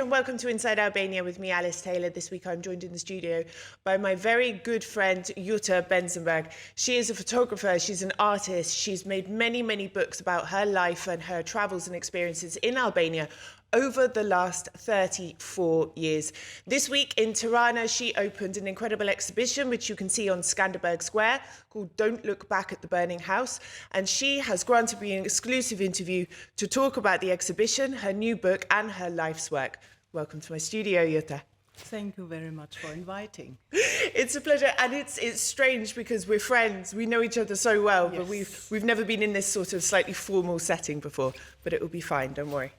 And welcome to Inside Albania with me, Alice Taylor. This week I'm joined in the studio by my very good friend, Jutta Benzenberg. She is a photographer, she's an artist, she's made many, many books about her life and her travels and experiences in Albania over the last 34 years. This week in Tirana, she opened an incredible exhibition, which you can see on Skanderberg Square, called Don't Look Back at the Burning House. And she has granted me an exclusive interview to talk about the exhibition, her new book, and her life's work. Welcome to my studio, Jutta. Thank you very much for inviting. It's a pleasure, and it's strange because we're friends. We know each other so well, yes. But we've never been in this sort of slightly formal setting before. But it will be fine, don't worry.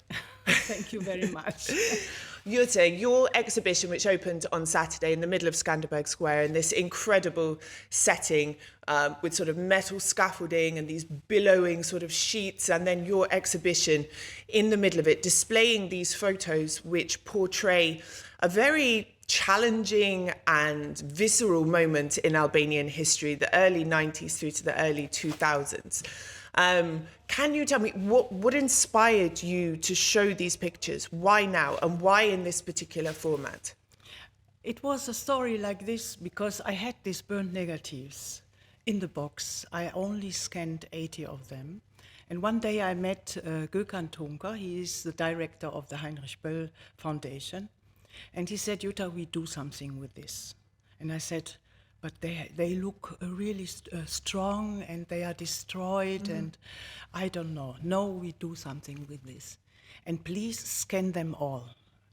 Thank you very much. Jutta, your exhibition, which opened on Saturday in the middle of Skanderberg Square in this incredible setting with sort of metal scaffolding and these billowing sort of sheets, and then your exhibition in the middle of it, displaying these photos which portray a very challenging and visceral moment in Albanian history, the early 90s through to the early 2000s. Can you tell me what inspired you to show these pictures? Why now, and why in this particular format? It was a story like this because I had these burnt negatives in the box. I only scanned 80 of them. And one day I met Gökhan Tunca. He is the director of the Heinrich Böll Foundation. And he said, Jutta, we do something with this. And I said, but they look really strong and they are destroyed and I don't know. No, we do something with this. And please scan them all.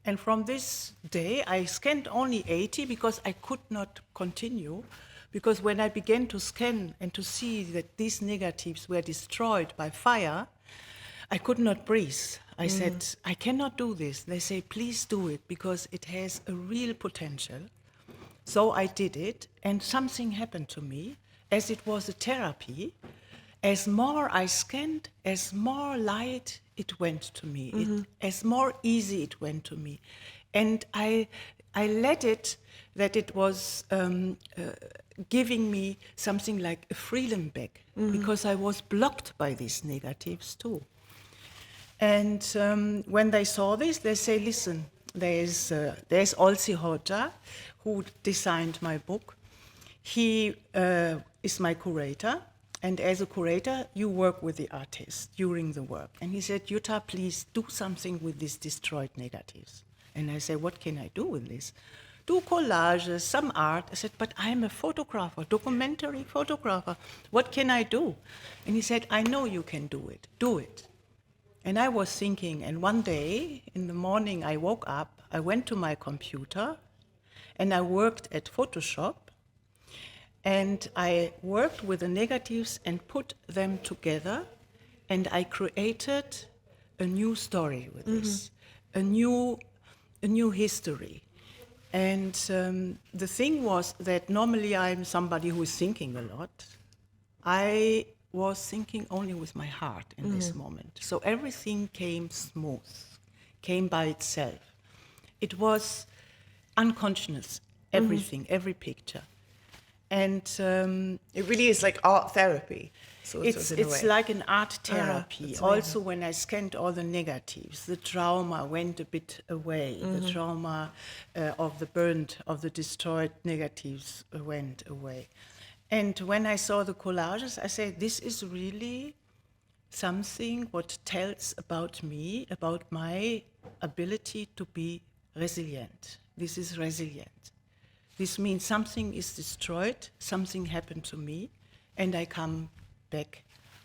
And from this day, I scanned only 80 because I could not continue. Because when I began to scan and to see that these negatives were destroyed by fire, I could not breathe. I said, I cannot do this. They say, please do it because it has a real potential. So I did it, and something happened to me, as it was a therapy. As more I scanned, as more light it went to me, as more easy it went to me. And I let it, that it was giving me something like a freedom back, because I was blocked by these negatives too. And when they saw this, they say, listen, there's Olsi Hoxha, who designed my book. He is my curator, and as a curator, you work with the artist during the work. And he said, Jutta, please do something with these destroyed negatives. And I said, what can I do with this? Do collages, some art. I said, but I'm a photographer, documentary photographer. What can I do? And he said, I know you can do it. Do it. And I was thinking, and one day in the morning I woke up, I went to my computer, and I worked at Photoshop, and I worked with the negatives and put them together, and I created a new story with this, a new history. And the thing was that normally I'm somebody who is thinking a lot. I was thinking only with my heart in this moment. So everything came smooth, came by itself. It was unconscious, everything, every picture. And it really is like art therapy. It's like an art therapy. Also, when I scanned all the negatives, the trauma went a bit away. The trauma of the destroyed negatives went away. And when I saw the collages, I said, this is really something what tells about me, about my ability to be resilient. This is resilient. This means something is destroyed, something happened to me, and I come back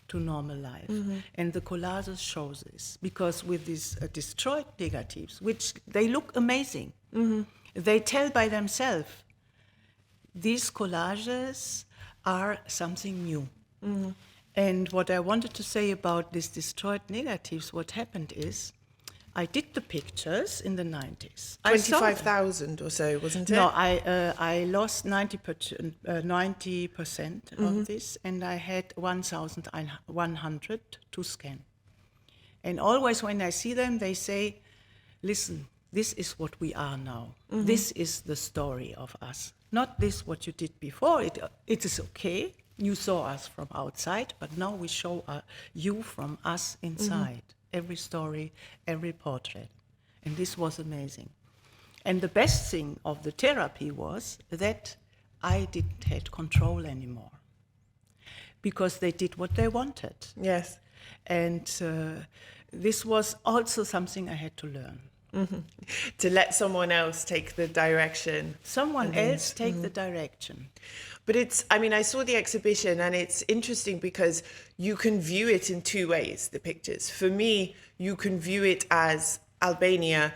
to normal life. And the collages show this, because with these destroyed negatives, which they look amazing, they tell by themselves, these collages are something new. And what I wanted to say about these destroyed negatives, what happened is, I did the pictures in the 90s. 25,000 or so, wasn't it? No, I lost 90% of this, and I had 1,100 to scan. And always when I see them, they say, listen, this is what we are now. This is the story of us. Not this what you did before. It is okay. You saw us from outside, but now we show you from us inside. Every story, every portrait. And this was amazing. And the best thing of the therapy was that I didn't have control anymore, because they did what they wanted. Yes. And this was also something I had to learn. To let someone else take the direction. Someone else take the direction. But I saw the exhibition, and it's interesting because you can view it in two ways, the pictures. For me, you can view it as Albania,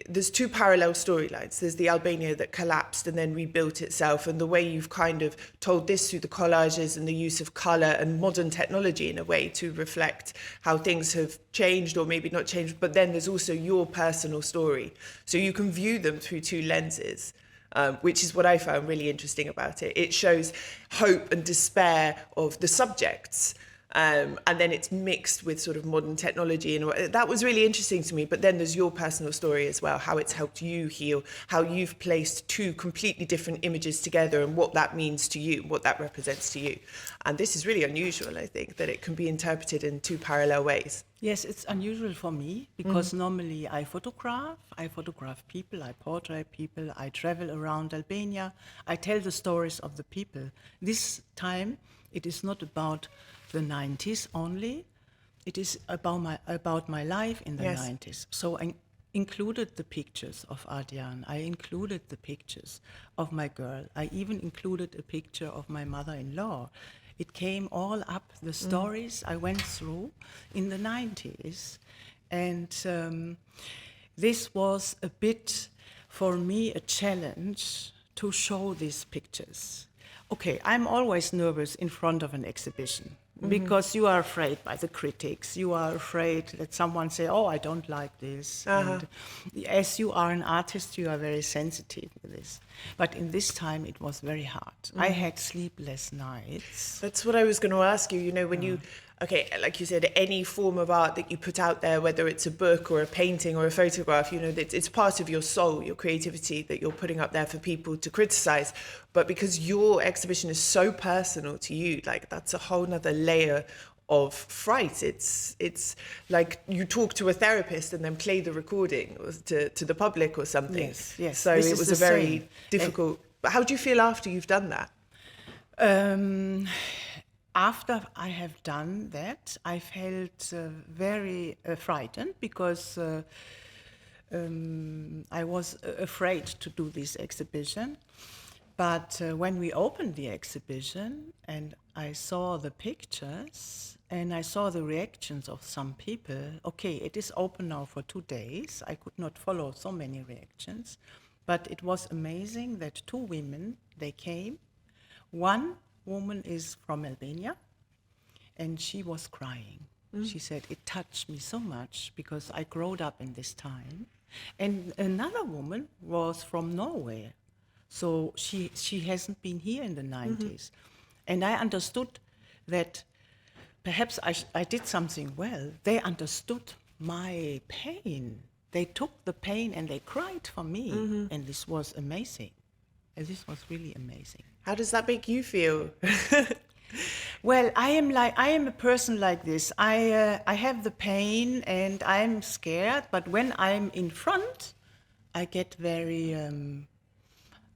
there's two parallel storylines. There's the Albania that collapsed and then rebuilt itself, and the way you've kind of told this through the collages and the use of colour and modern technology in a way to reflect how things have changed or maybe not changed. But then there's also your personal story. So you can view them through two lenses. Which is what I found really interesting about it. It shows hope and despair of the subjects, and then it's mixed with sort of modern technology, and that was really interesting to me. But then there's your personal story as well, how it's helped you heal, how you've placed two completely different images together and what that means to you, what that represents to you. And this is really unusual, I think, that it can be interpreted in two parallel ways. Yes, it's unusual for me, because normally I photograph people, I portrait people, I travel around Albania, I tell the stories of the people. This time it is not about the 90s only, it is about my life in the 90s. So I included the pictures of Ardian, I included the pictures of my girl, I even included a picture of my mother-in-law. It came all up, the stories I went through in the 90s. And this was a bit, for me, a challenge to show these pictures. Okay, I'm always nervous in front of an exhibition, because you are afraid by the critics. You are afraid that someone say, oh, I don't like this. And as you are an artist, you are very sensitive to this. But in this time, it was very hard. I had sleepless nights. That's what I was going to ask you. When you, like you said, any form of art that you put out there, whether it's a book or a painting or a photograph, it's part of your soul, your creativity that you're putting up there for people to criticize. But because your exhibition is so personal to you, like that's a whole nother layer of fright. It's like you talk to a therapist and then play the recording to the public or something. Yes. So it was a very difficult. But how do you feel after you've done that? After I have done that, I felt very frightened, because I was afraid to do this exhibition. But when we opened the exhibition and I saw the pictures and I saw the reactions of some people, okay, it is open now for 2 days. I could not follow so many reactions, but it was amazing that 2 women, they came. One woman is from Albania, and she was crying. She said, it touched me so much because I grew up in this time. And another woman was from Norway. So she hasn't been here in the 90s. And I understood that perhaps I did something well. They understood my pain. They took the pain and they cried for me. And this was amazing. And this was really amazing. How does that make you feel? Well, I am a person like this. I have the pain and I'm scared, but when I'm in front, I get very,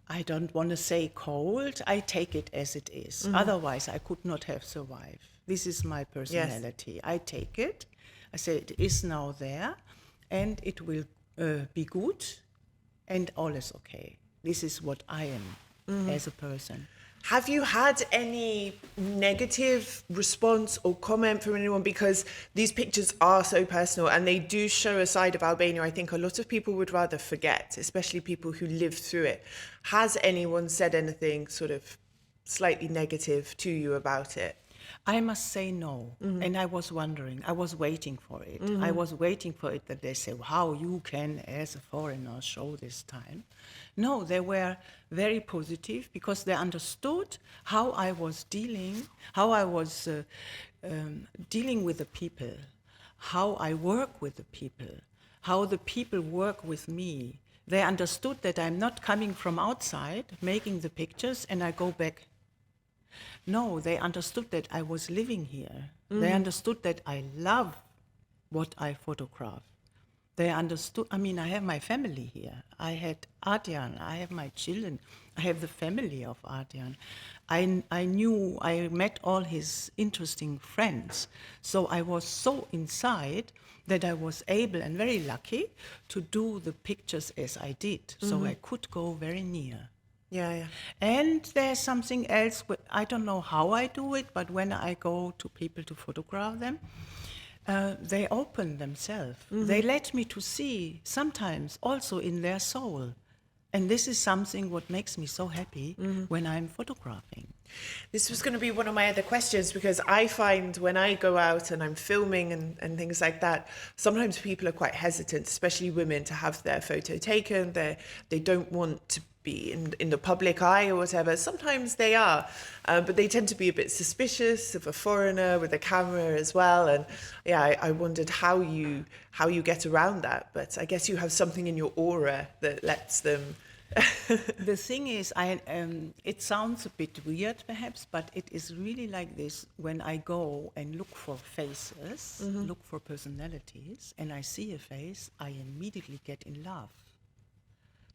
I don't want to say cold. I take it as it is. Otherwise, I could not have survived. This is my personality. Yes. I take it. I say it is now there, and it will be good, and all is okay. This is what I am as a person. Have you had any negative response or comment from anyone? Because these pictures are so personal and they do show a side of Albania I think a lot of people would rather forget, especially people who lived through it. Has anyone said anything sort of slightly negative to you about it? I must say no. And I was wondering, I was waiting for it. I was waiting for it that they say, how you can, as a foreigner, show this time. No, they were very positive because they understood how I was dealing, dealing with the people, how I work with the people, how the people work with me. They understood that I'm not coming from outside, making the pictures, and I go back. No, they understood that I was living here. They understood that I love what I photograph. They understood, I mean, I have my family here. I had Adrian, I have my children, I have the family of Adrian. I met all his interesting friends. So I was so inside that I was able and very lucky to do the pictures as I did. So I could go very near. Yeah. And there's something else, I don't know how I do it, but when I go to people to photograph them, they open themselves. They let me to see, sometimes also in their soul. And this is something what makes me so happy when I'm photographing. This was going to be one of my other questions, because I find when I go out and I'm filming and things like that, sometimes people are quite hesitant, especially women, to have their photo taken. They don't want to be in the public eye or whatever. Sometimes they are, but they tend to be a bit suspicious of a foreigner with a camera as well. And yeah, I wondered how you get around that. But I guess you have something in your aura that lets them. The thing is, it sounds a bit weird perhaps, but it is really like this. When I go and look for faces, look for personalities, and I see a face, I immediately get in love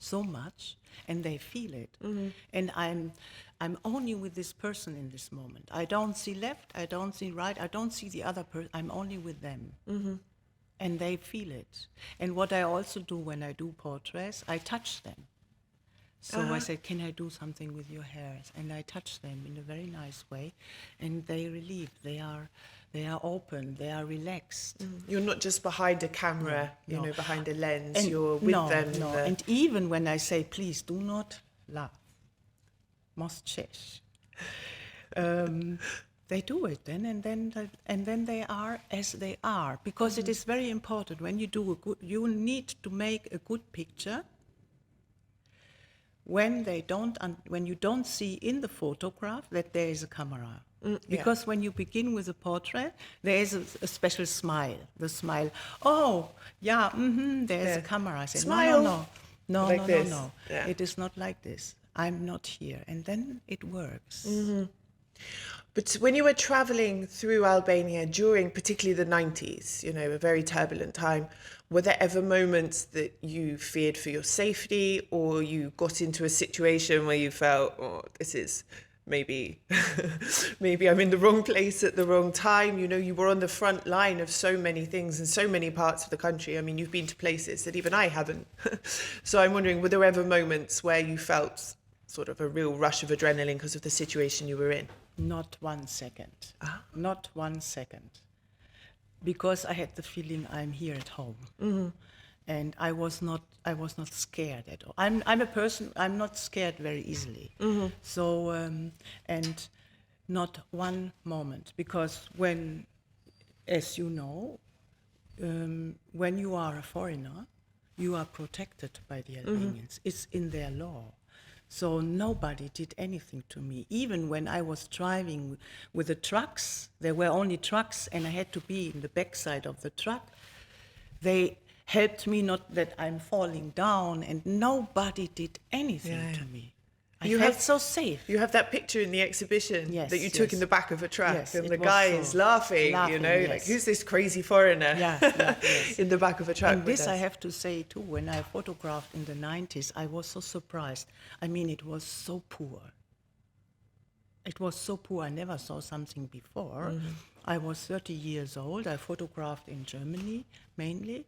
so much, and they feel it. And I'm only with this person in this moment. I don't see left, I don't see right, I don't see the other person, I'm only with them. And they feel it. And what I also do when I do portraits, I touch them. So I said, can I do something with your hairs? And I touch them in a very nice way, and they relieve. They are open. They are relaxed. You're not just behind a camera, No. you know, behind a lens. And You're with them. No. And even when I say, please do not laugh, most cześć, they do it then, and then they are as they are, because it is very important when you do you need to make a good picture. When you don't see in the photograph that there is a camera. Because when you begin with a portrait, there is a special smile. The smile, oh, yeah, there's a camera. I say, Smile. No. Like this. Yeah. It is not like this. I'm not here. And then it works. But when you were traveling through Albania during particularly the 90s, you know, a very turbulent time, were there ever moments that you feared for your safety, or you got into a situation where you felt, oh, this is maybe I'm in the wrong place at the wrong time? You know, you were on the front line of so many things in so many parts of the country. I mean, you've been to places that even I haven't. So I'm wondering, were there ever moments where you felt sort of a real rush of adrenaline because of the situation you were in? Not 1 second. Not 1 second. Because I had the feeling I'm here at home. And I was not scared at all. I'm a person, I'm not scared very easily. So, and not one moment. Because when, as you know, when you are a foreigner, you are protected by the Albanians. It's in their law. So nobody did anything to me. Even when I was driving with the trucks, there were only trucks, and I had to be in the backside of the truck. They helped me, not that I'm falling down, and nobody did anything to me. I felt so safe. You have that picture in the exhibition that you took in the back of a truck, Yes, and it the was guy so is laughing, you know, like, who's this crazy foreigner in the back of a truck? And this I have to say too, when I photographed in the 90s, I was so surprised. I mean, it was so poor. It was so poor, I never saw something before. I was 30 years old, I photographed in Germany mainly,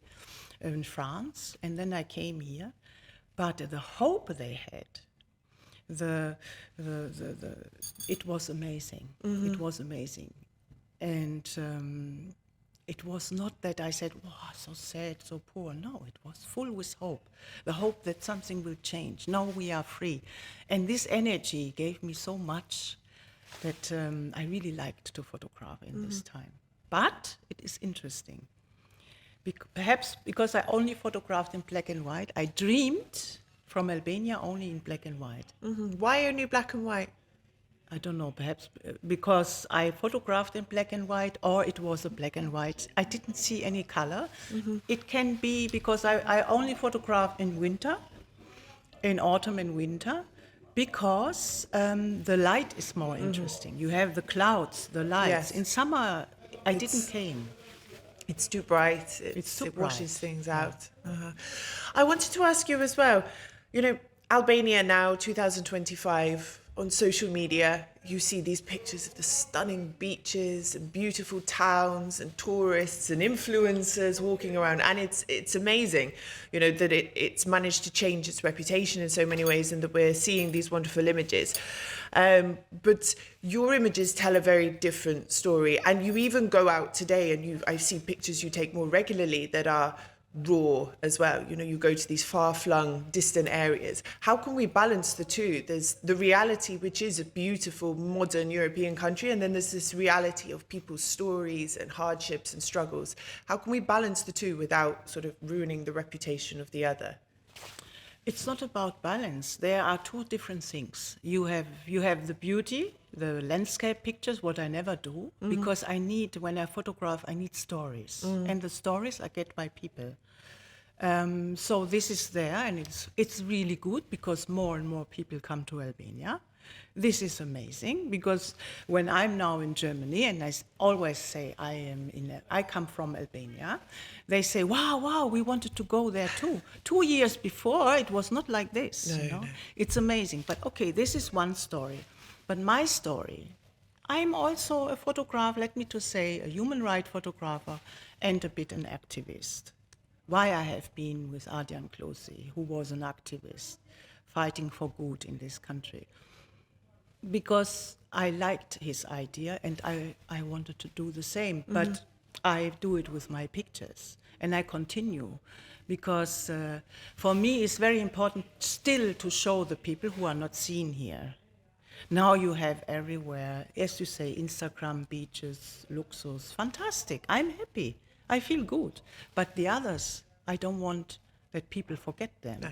in France, and then I came here. But the hope they had, it was amazing. It was amazing. And it was not that I said, "Wow, so sad, so poor." No, it was full with hope, the hope that something will change. Now we are free, and this energy gave me so much that I really liked to photograph in this time. But it is interesting. Perhaps because I only photographed in black and white, I dreamed from Albania only in black and white. Why only black and white? I don't know, perhaps because I photographed in black and white, or it was a black and white. I didn't see any color. It can be because I only photographed in winter, in autumn and winter, because the light is more interesting. You have the clouds, the lights. Yes. In summer, I didn't came. It's too bright. It's too It washes bright. things out. I wanted to ask you as well, you know, Albania now, 2025, on social media, you see these pictures of the stunning beaches and beautiful towns and tourists and influencers walking around. And it's amazing, you know, that it's managed to change its reputation in so many ways and that we're seeing these wonderful images. But your images tell a very different story. And you even go out today and I see pictures you take more regularly that are raw as well. You know, you go to these far-flung, distant areas. How can we balance the two? There's the reality, which is a beautiful, modern European country, and then there's this reality of people's stories and hardships and struggles. How can we balance the two without sort of ruining the reputation of the other? It's not about balance. There are two different things. You have the beauty, the landscape pictures, what I never do, because when I photograph, I need stories. And the stories I get by people. So this is there, and it's really good because more and more people come to Albania. This is amazing because when I'm now in Germany, and I always say I come from Albania, they say, wow, we wanted to go there too. 2 years before, it was not like this. No. It's amazing. But okay, this is one story. But my story, I'm also a photographer, let me to say, a human rights photographer and a bit an activist. Why I have been with Adrian Klosi, who was an activist fighting for good in this country. Because I liked his idea and I wanted to do the same, but I do it with my pictures and I continue because for me it's very important still to show the people who are not seen here. Now you have everywhere, as you say, Instagram, beaches, luxus, fantastic. I'm happy. I feel good. But the others, I don't want that people forget them. No.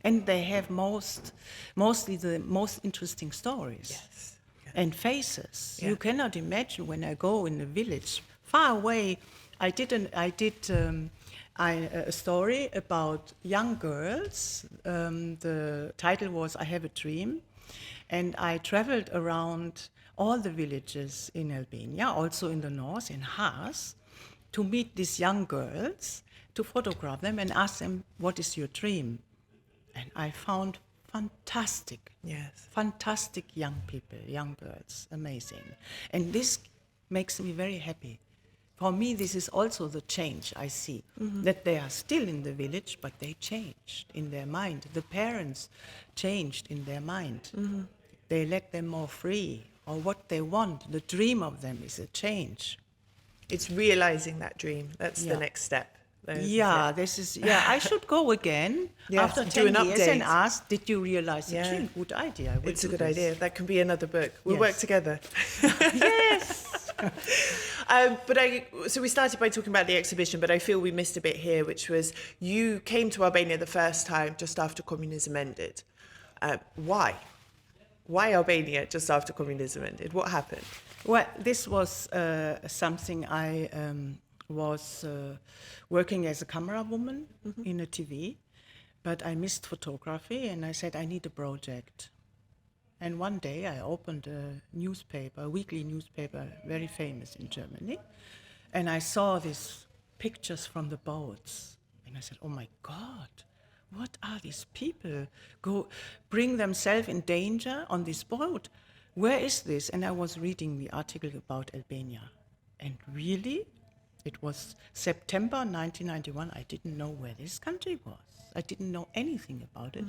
And they have mostly the most interesting stories. Yes. And faces. Yeah. You cannot imagine when I go in a village far away. I did a story about young girls. The title was "I Have a Dream," and I traveled around all the villages in Albania, also in the north, in Haas, to meet these young girls, to photograph them and ask them, "What is your dream?" And I found fantastic young people, young girls, amazing. And this makes me very happy. For me, this is also the change I see, that they are still in the village, but they changed in their mind. The parents changed in their mind. They let them more free, or what they want. The dream of them is a change. It's realizing that dream. That's the next step. I should go again after 10 years and ask, did you realize the dream? Good idea. It's a good idea. That can be another book. We'll work together. Yes. So we started by talking about the exhibition, but I feel we missed a bit here, which was you came to Albania the first time just after communism ended. Why? Why Albania just after communism ended? What happened? Well, this was something I was working as a camera woman in a TV, but I missed photography and I said, I need a project. And one day I opened a newspaper, a weekly newspaper, very famous in Germany, and I saw these pictures from the boats. And I said, oh my God, what are these people? Bring themselves in danger on this boat. Where is this? And I was reading the article about Albania. And really, it was September 1991. I didn't know where this country was. I didn't know anything about it.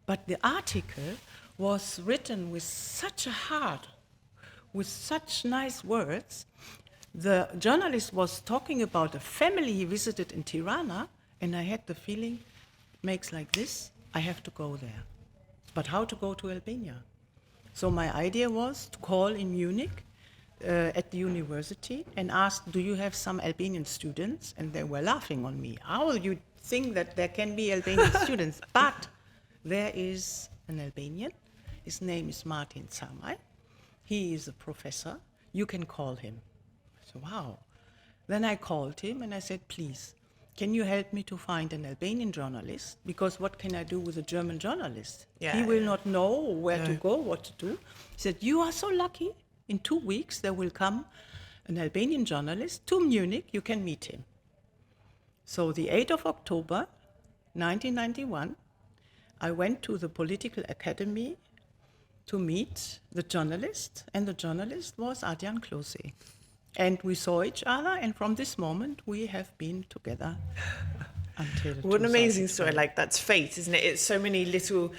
But the article was written with such a heart, with such nice words. The journalist was talking about a family he visited in Tirana, and I had the feeling, it makes like this, I have to go there. But how to go to Albania? So my idea was to call in Munich at the university and ask, do you have some Albanian students? And they were laughing on me. How will you think that there can be Albanian students? But there is an Albanian. His name is Martin Samai. He is a professor. You can call him. So, wow. Then I called him and I said, please, can you help me to find an Albanian journalist? Because what can I do with a German journalist? He will not know where to go, what to do. He said, you are so lucky. In 2 weeks, there will come an Albanian journalist to Munich. You can meet him. So the 8th of October, 1991, I went to the Political Academy to meet the journalist, and the journalist was Adrian Klose. And we saw each other, and from this moment, we have been together until What an amazing 2012. story. Like, that's fate, isn't it? It's so many little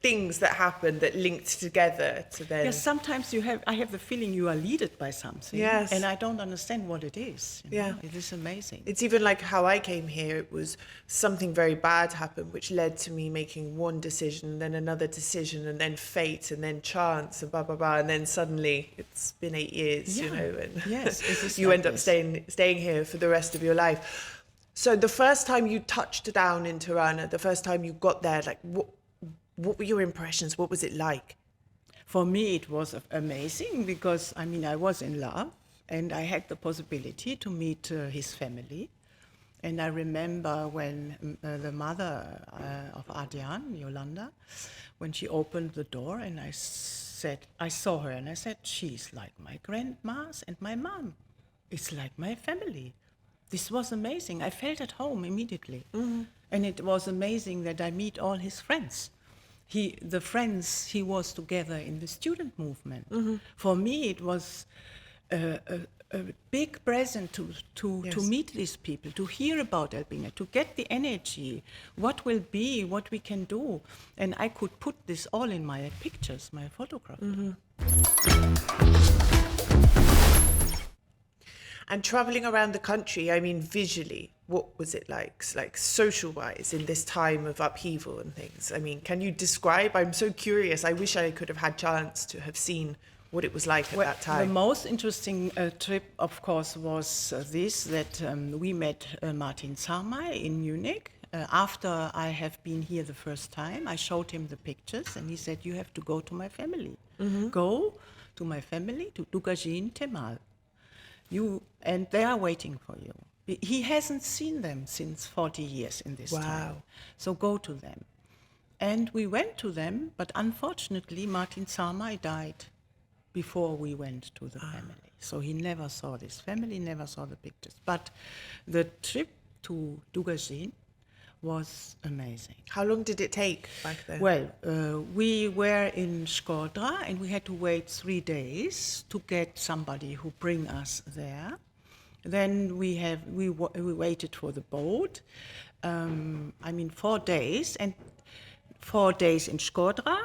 things that happen that linked together to then... Yes, sometimes I have the feeling you are led by something, Yes. and I don't understand what it is. You know? Yeah. It is amazing. It's even like how I came here. It was something very bad happened, which led to me making one decision, then another decision, and then fate, and then chance, and blah, blah, blah. And then suddenly it's been 8 years, you Yeah. know, and Yes, it is you like end up this. staying here for the rest of your life. So the first time you touched down in Tirana, the first time you got there, like what were your impressions? What was it like? For me, it was amazing because, I mean, I was in love and I had the possibility to meet his family. And I remember when the mother of Adrian, Yolanda, when she opened the door and I saw her and I said, she's like my grandma's and my mom. It's like my family. This was amazing. I felt at home immediately. Mm-hmm. And it was amazing that I meet all his friends. The friends he was together in the student movement. Mm-hmm. For me, it was a big present to meet these people, to hear about Albania, to get the energy, what will be, what we can do. And I could put this all in my pictures, my photograph. Mm-hmm. And traveling around the country, I mean, visually, what was it like social-wise in this time of upheaval and things? I mean, can you describe? I'm so curious. I wish I could have had chance to have seen what it was like at that time. The most interesting trip, of course, was that we met Martin Samai in Munich. After I have been here the first time, I showed him the pictures, and he said, you have to go to my family. Mm-hmm. Go to my family, to Dugajin Temal. And they are waiting for you. He hasn't seen them since 40 years in this time. So go to them. And we went to them, but unfortunately, Martin Samai died before we went to the family. So he never saw this family, never saw the pictures. But the trip to Dugajin was amazing. How long did it take back then? Well, we were in Shkodra and we had to wait 3 days to get somebody who bring us there. Then we waited for the boat. 4 days, and 4 days in Shkodra.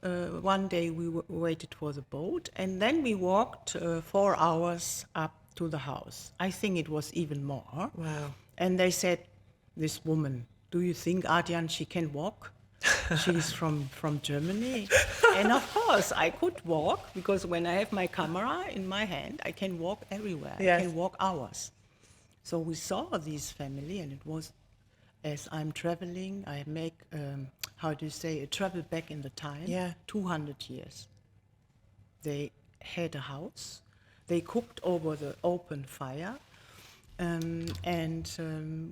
1 day we waited for the boat, and then we walked 4 hours up to the house. I think it was even more. Wow. And they said, this woman, do you think, Adrian, she can walk? She's from Germany. And of course, I could walk, because when I have my camera in my hand, I can walk everywhere. Yes. I can walk hours. So we saw this family, and it was, as I'm traveling, I make, a travel back in the time, 200 years. They had a house. They cooked over the open fire.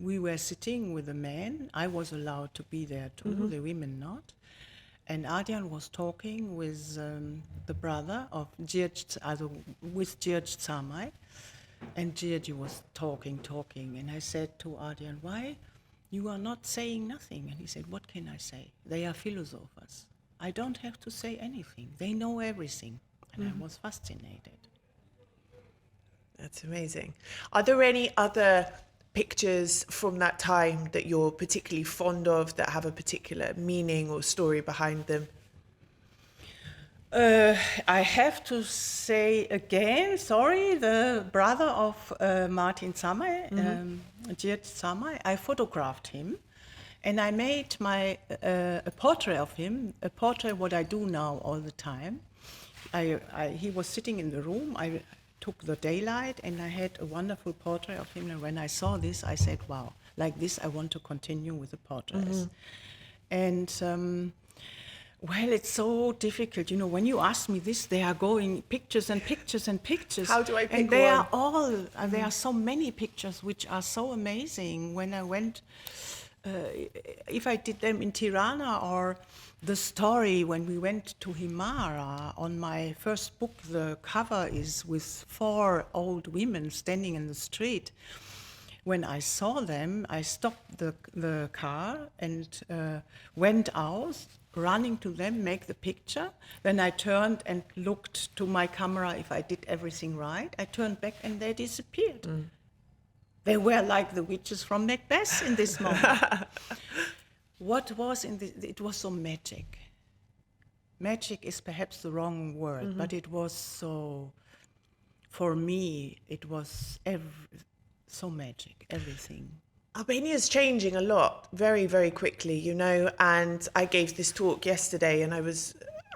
We were sitting with the men. I was allowed to be there too, mm-hmm. The women not. And Adrian was talking with the brother of with George Samai. And George was talking. And I said to Adrian, why you are not saying nothing? And he said, what can I say? They are philosophers. I don't have to say anything. They know everything. And mm-hmm. I was fascinated. That's amazing. Are there any other pictures from that time that you're particularly fond of that have a particular meaning or story behind them? I have to say again, sorry, the brother of Martin Samay, Jert Samay, I photographed him and I made a portrait of him, a portrait what I do now all the time. He was sitting in the room, I took the daylight and I had a wonderful portrait of him, and when I saw this I said, wow, like this I want to continue with the portraits. And well, it's so difficult. You know, when you ask me this, they are going pictures and pictures and pictures. How do I pick And they one? are all, there are so many pictures which are so amazing. When I went, if I did them in Tirana, or the story when we went to Himara, on my first book, the cover is with 4 old women standing in the street. When I saw them, I stopped the car and went out, running to them, make the picture. Then I turned and looked to my camera if I did everything right. I turned back and they disappeared. They were like the witches from Macbeth in this moment. What was in this? It was so magic. Magic is perhaps the wrong word, but it was so, for me, it was so magic, everything. Albania's changing a lot, very, very quickly, you know, and I gave this talk yesterday and I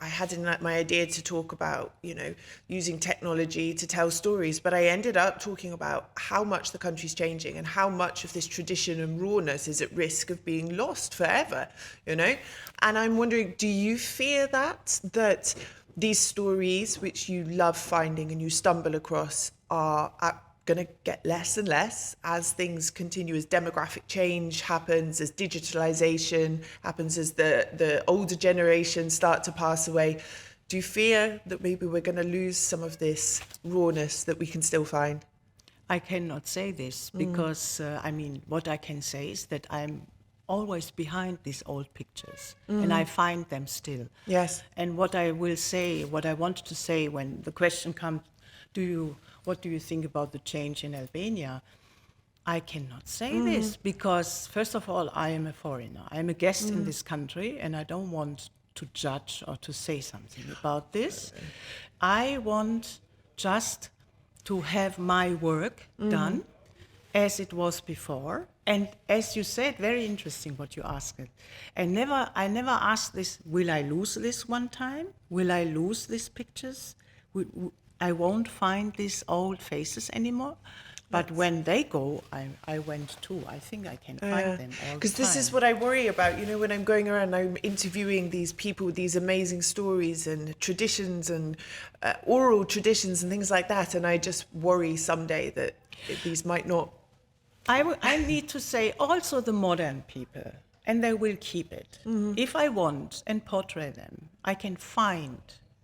had my idea to talk about, you know, using technology to tell stories, but I ended up talking about how much the country's changing and how much of this tradition and rawness is at risk of being lost forever, you know? And I'm wondering, do you fear that these stories, which you love finding and you stumble across, are going to get less and less as things continue, as demographic change happens, as digitalization happens, as the older generations start to pass away? Do you fear that maybe we're going to lose some of this rawness that we can still find? I cannot say this because, I mean, what I can say is that I'm always behind these old pictures and I find them still. Yes. And what I will say, what I wanted to say when the question comes, what do you think about the change in Albania? I cannot say this because, first of all, I am a foreigner. I am a guest in this country and I don't want to judge or to say something about this. I want just to have my work done as it was before. And as you said, very interesting what you asked. I never asked this, will I lose this one time? Will I lose these pictures? I won't find these old faces anymore. But when they go, I went too. I think I can find them all the Because this is what I worry about, you know, when I'm going around, I'm interviewing these people with these amazing stories and traditions and oral traditions and things like that. And I just worry someday that these might not. I need to say also the modern people, and they will keep it. If I want and portray them, I can find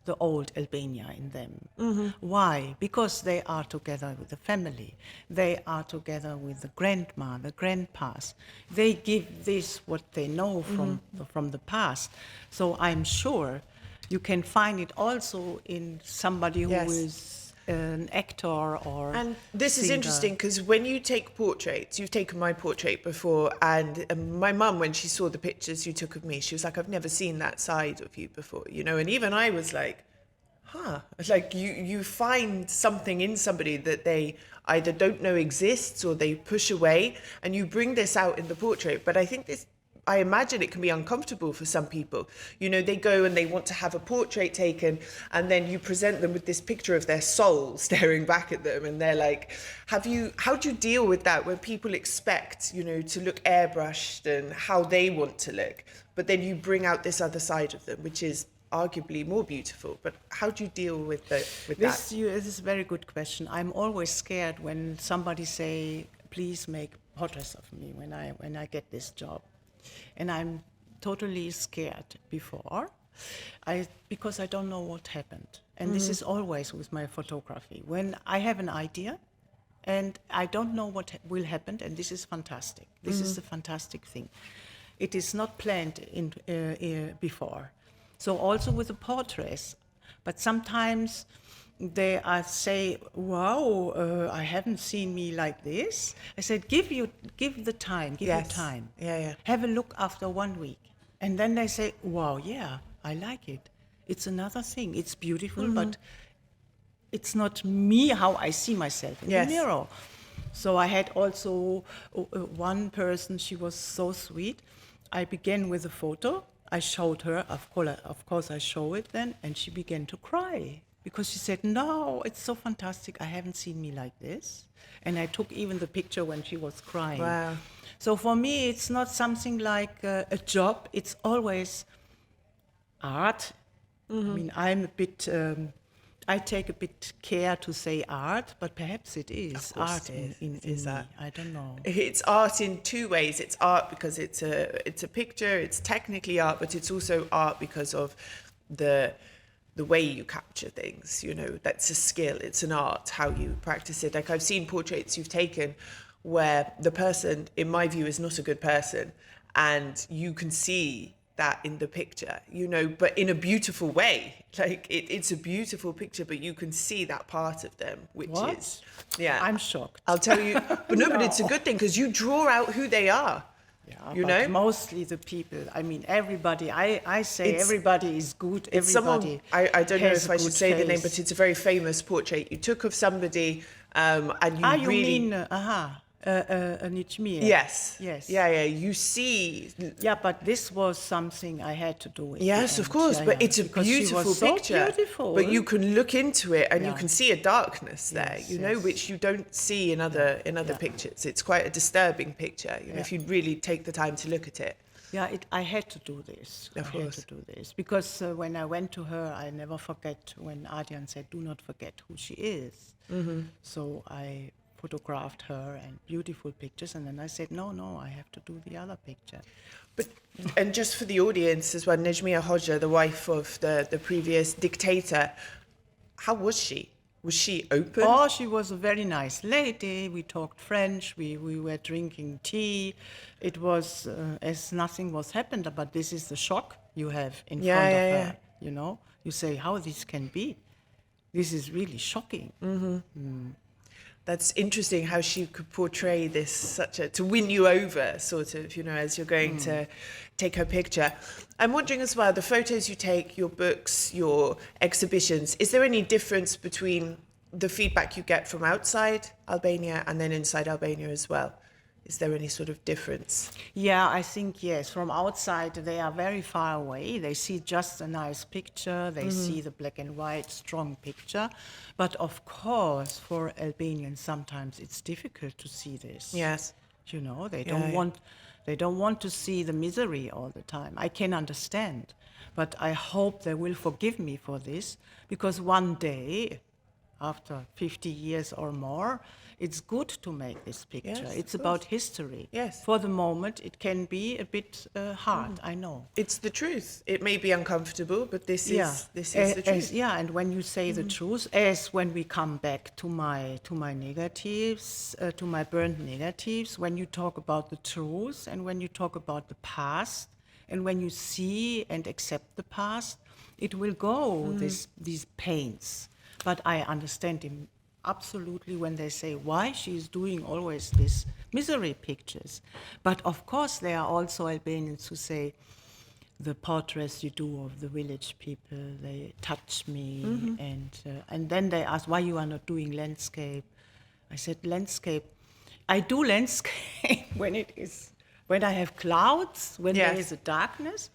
the old Albania in them. Why? Because they are together with the family. They are together with the grandma, the grandpas. They give this what they know from the past. So I'm sure you can find it also in somebody who is an actor or And this singer. is interesting because when you take portraits, you've taken my portrait before, and my mum, when she saw the pictures you took of me, she was like, I've never seen that side of you before, you know, and even I was like, it's like you find something in somebody that they either don't know exists or they push away, and you bring this out in the portrait. But I imagine it can be uncomfortable for some people. You know, they go and they want to have a portrait taken, and then you present them with this picture of their soul staring back at them, and they're like, how do you deal with that when people expect, you know, to look airbrushed and how they want to look, but then you bring out this other side of them, which is arguably more beautiful? But how do you deal with that? This is a very good question. I'm always scared when somebody say, please make portraits of me when I get this job. And I'm totally scared before, because I don't know what happened. And this is always with my photography. When I have an idea and I don't know what will happen, and this is fantastic. This is the fantastic thing. It is not planned before. So also with the portraits, but sometimes they say, wow, I haven't seen me like this. I said, give the time, give you time. Yeah. Have a look after 1 week. And then they say, wow, yeah, I like it. It's another thing. It's beautiful, but it's not me how I see myself in the Yes. mirror. So I had also one person, she was so sweet. I began with a photo. I showed her, of course I show it then, and she began to cry because she said, no, it's so fantastic. I haven't seen me like this. And I took even the picture when she was crying. Wow. So for me, it's not something like a job. It's always art. I mean, I'm a bit, I take a bit care to say art, but perhaps it is course art it is. in It is me. art. I don't know. It's art in two ways. It's art because it's a picture. It's technically art, but it's also art because of the way you capture things. You know, that's a skill. It's an art how you practice it. Like I've seen portraits you've taken where the person, in my view, is not a good person, and you can see that in the picture, you know, but in a beautiful way. Like it's a beautiful picture, but you can see that part of them, which What? is, yeah. I'm shocked. I'll tell you, but no, but it's a No. good thing because you draw out who they are. Yeah, You but know? mostly the people. I mean, everybody. I say It's- everybody is good. It's Everybody. someone, I don't know has if a I should good say the name, face. but it's a very famous portrait you took of somebody, and You really, mean, Nijmir? yes, Yes. yeah, you see, Yeah, but this was something I had to do. At yes, the of end. course, Yeah, but yeah, it's a because she beautiful was so picture. beautiful. But you can look into it and you Yeah. can see a darkness there, Yes, you know, yes. which you don't see in other Yeah. pictures. It's quite a disturbing picture, you know, if Yeah. you really take the time to look at it. Yeah, I had to do this. Of I course. had to do this because when I went to her, I never forget when Adrian said, "Do not forget who she is." Mm-hmm. So I photographed her and beautiful pictures, and then I said, "No, I have to do the other picture." But and just for the audience as well, Nejmiye Hoxha, the wife of the previous dictator, how was she? Was she open? Oh, she was a very nice lady. We talked French. We were drinking tea. It was as nothing was happened. But this is the shock you have in Yeah, front of yeah, her. You know, you say how this can be. This is really shocking. That's interesting how she could portray this to win you over, sort of, you know, as you're going to take her picture. I'm wondering as well, the photos you take, your books, your exhibitions, is there any difference between the feedback you get from outside Albania and then inside Albania as well? Is there any sort of difference? Yeah, I think yes. From outside, they are very far away. They see just a nice picture. They see the black and white, strong picture. But of course, for Albanians, sometimes it's difficult to see this. Yes. You know, they Yeah, don't yeah. want. They don't want to see the misery all the time. I can understand, but I hope they will forgive me for this because one day, after 50 years or more, it's good to make this picture. Yes, It's of about history. Yes. For the moment, it can be a bit hard, I know. It's the truth. It may be uncomfortable, but this Yeah. is the truth. Yeah, and when you say the truth, as when we come back to my negatives, to my burned negatives, when you talk about the truth and when you talk about the past, and when you see and accept the past, it will go these pains. But I understand him absolutely when they say why she's doing always these misery pictures. But of course, there are also Albanians who say the portraits you do of the village people, they touch me, and then they ask why you are not doing landscape. I said landscape. I do landscape when I have clouds, when there Yes. is a darkness.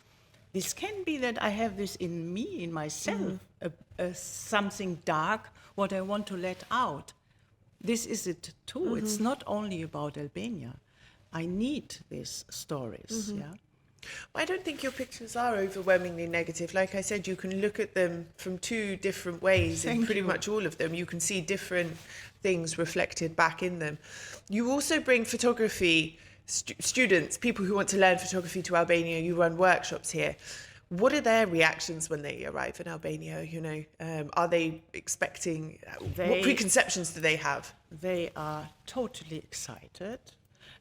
This can be that I have this in me, in myself, something dark, what I want to let out. This is it too. It's not only about Albania. I need these stories, yeah. I don't think your pictures are overwhelmingly negative. Like I said, you can look at them from two different ways in Thank pretty you. much all of them. You can see different things reflected back in them. You also bring photography, students, people who want to learn photography to Albania. You run workshops here. What are their reactions when they arrive in Albania? You know, are they expecting, what They- preconceptions do they have? They are totally excited,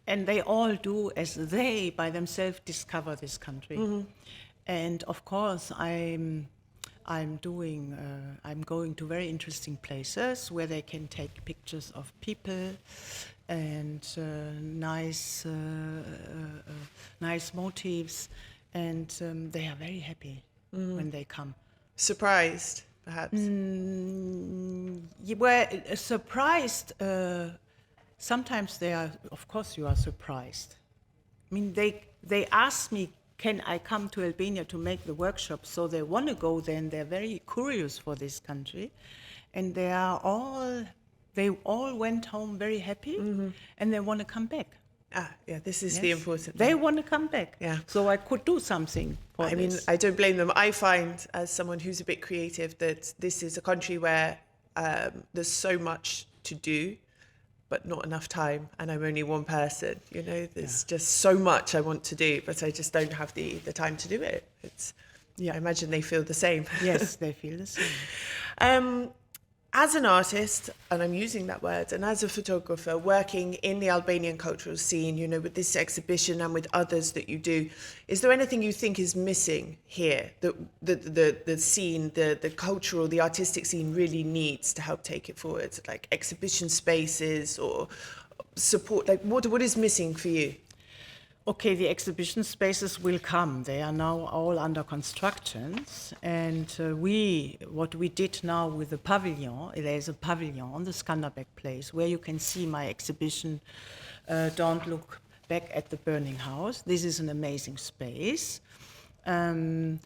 and they all do as they by themselves discover this country. And of course, I'm going to very interesting places where they can take pictures of people and nice motifs, and they are very happy when they come. Surprised, perhaps? You were surprised. Sometimes of course, you are surprised. I mean, they asked me, can I come to Albania to make the workshop? So they want to go there, and they're very curious for this country, and they all went home very happy, and they want to come back. Yeah, this is Yes. the important They thing. want to come back. Yeah. So I could do something for I mean, this. I don't blame them. I find, as someone who's a bit creative, that this is a country where there's so much to do, but not enough time. And I'm only one person, you know, there's just so much I want to do, but I just don't have the time to do it. I imagine they feel the same. Yes, they feel the same. As an artist, and I'm using that word, and as a photographer working in the Albanian cultural scene, you know, with this exhibition and with others that you do, is there anything you think is missing here that the scene, the cultural, the artistic scene really needs to help take it forward? Like exhibition spaces or support, like what is missing for you? Okay, the exhibition spaces will come. They are now all under construction. And what we did now with the pavilion, there's a pavilion on the Skanderbeg place where you can see my exhibition, Don't Look Back at the Burning House. This is an amazing space. And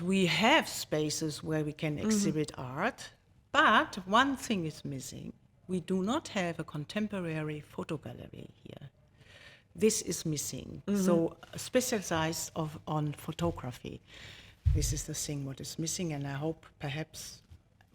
we have spaces where we can exhibit art. But one thing is missing. We do not have a contemporary photo gallery here. This is missing. So specialized on photography. This is the thing what is missing, and I hope perhaps,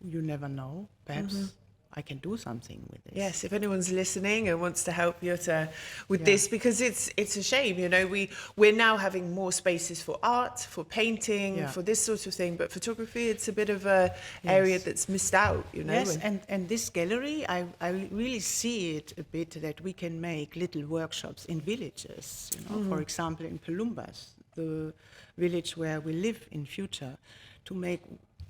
you never know, perhaps I can do something with this. Yes, if anyone's listening and wants to help Jutta with this, because it's a shame, you know, we're now having more spaces for art, for painting, for this sort of thing, but photography, it's a bit of a area that's missed out, you know. Yes, and this gallery, I really see it a bit that we can make little workshops in villages, you know, for example, in Pelumbas, the village where we live in future, to make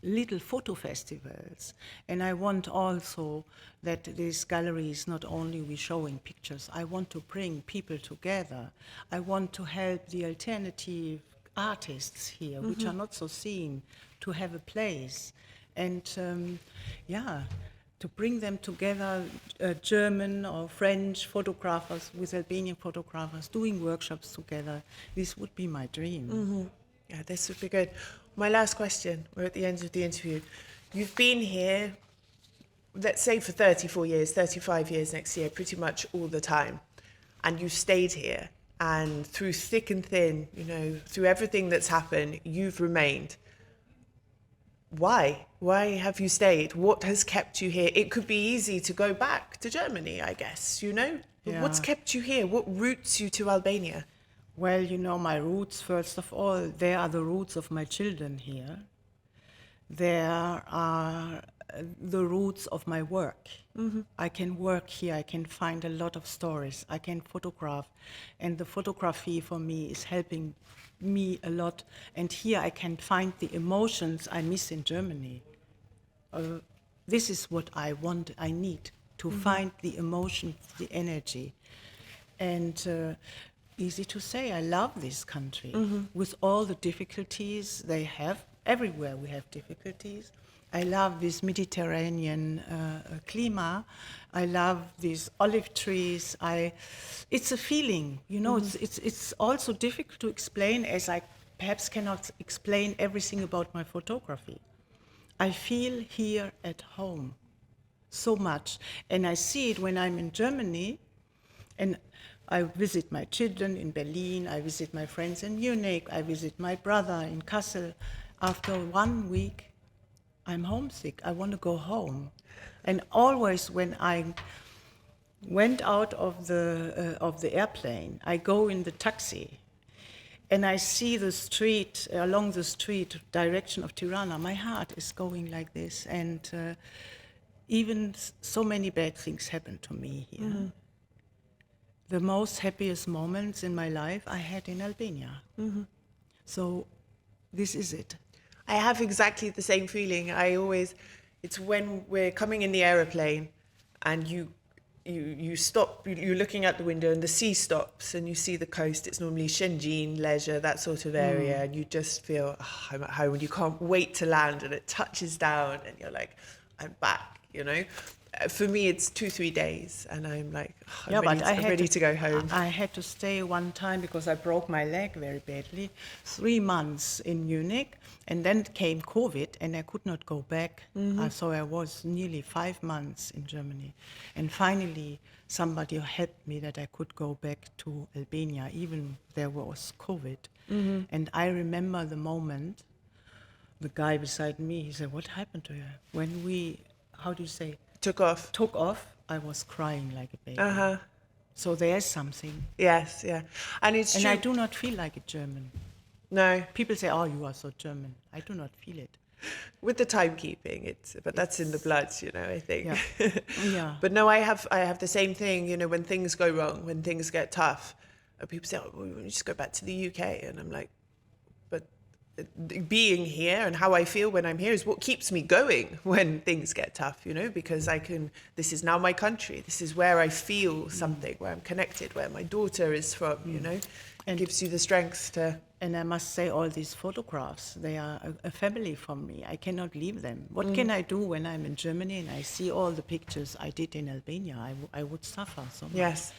little photo festivals. And I want also that this gallery is not only we showing pictures, I want to bring people together. I want to help the alternative artists here, which are not so seen, to have a place. And to bring them together, German or French photographers with Albanian photographers, doing workshops together. This would be my dream. Yeah, this would be good. My last question, we're at the end of the interview. You've been here, let's say for 34 years, 35 years next year, pretty much all the time. And you've stayed here. And through thick and thin, you know, through everything that's happened, you've remained. Why? Why have you stayed? What has kept you here? It could be easy to go back to Germany, I guess, you know? But what's kept you here? What roots you to Albania? Well, you know, my roots, first of all, they are the roots of my children here. There are the roots of my work. I can work here, I can find a lot of stories, I can photograph, and the photography for me is helping me a lot. And here I can find the emotions I miss in Germany. This is what I want, I need, to find the emotion, the energy. And easy to say, I love this country with all the difficulties they have. Everywhere we have difficulties. I love this Mediterranean climate. I love these olive trees. It's a feeling, you know. It's also difficult to explain, as I perhaps cannot explain everything about my photography. I feel here at home so much, and I see it when I'm in Germany, and I visit my children in Berlin, I visit my friends in Munich, I visit my brother in Kassel. After 1 week, I'm homesick. I want to go home. And always when I went out of the airplane, I go in the taxi, and I see the street, along the street, direction of Tirana. My heart is going like this, and even so many bad things happen to me here. The most happiest moments in my life I had in Albania. So this is it. I have exactly the same feeling. It's when we're coming in the aeroplane and you stop, you're looking out the window and the sea stops and you see the coast. It's normally Shenzhen, Leisure, that sort of area, and you just feel, oh, I'm at home, and you can't wait to land, and it touches down and you're like, I'm back, you know. For me, it's 2-3 days, and I'm like, oh, I'm ready to go home. I had to stay one time because I broke my leg very badly, 3 months in Munich, and then came COVID, and I could not go back. So I was nearly 5 months in Germany, and finally somebody helped me that I could go back to Albania, even there was COVID. And I remember the moment. The guy beside me, he said, "What happened to you?" When we, how do you say? Took off. I was crying like a baby. So there's something. Yes, yeah. And it's And true. I do not feel like a German. No. People say, "Oh, you are so German." I do not feel it. With the timekeeping, but that's in the blood, you know, I think. Yeah. Yeah. But no, I have the same thing, you know, when things go wrong, when things get tough, people say, "Oh, well, just go back to the UK." And I'm like, but being here and how I feel when I'm here is what keeps me going when things get tough, you know, because this is now my country. This is where I feel something, where I'm connected, where my daughter is from, you know. And gives you the strength to... And I must say, all these photographs, they are a family for me. I cannot leave them. What can I do when I'm in Germany and I see all the pictures I did in Albania? I would suffer so much. Yes.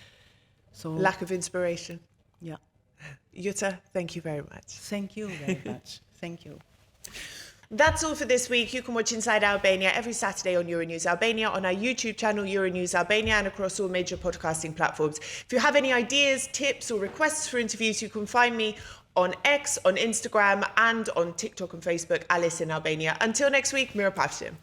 So lack of inspiration. Yeah. Jutta, thank you very much. Thank you very much. Thank you. That's all for this week. You can watch Inside Albania every Saturday on Euronews Albania, on our YouTube channel, Euronews Albania, and across all major podcasting platforms. If you have any ideas, tips, or requests for interviews, you can find me on X, on Instagram, and on TikTok and Facebook, Alice in Albania. Until next week, Mira Pavshim.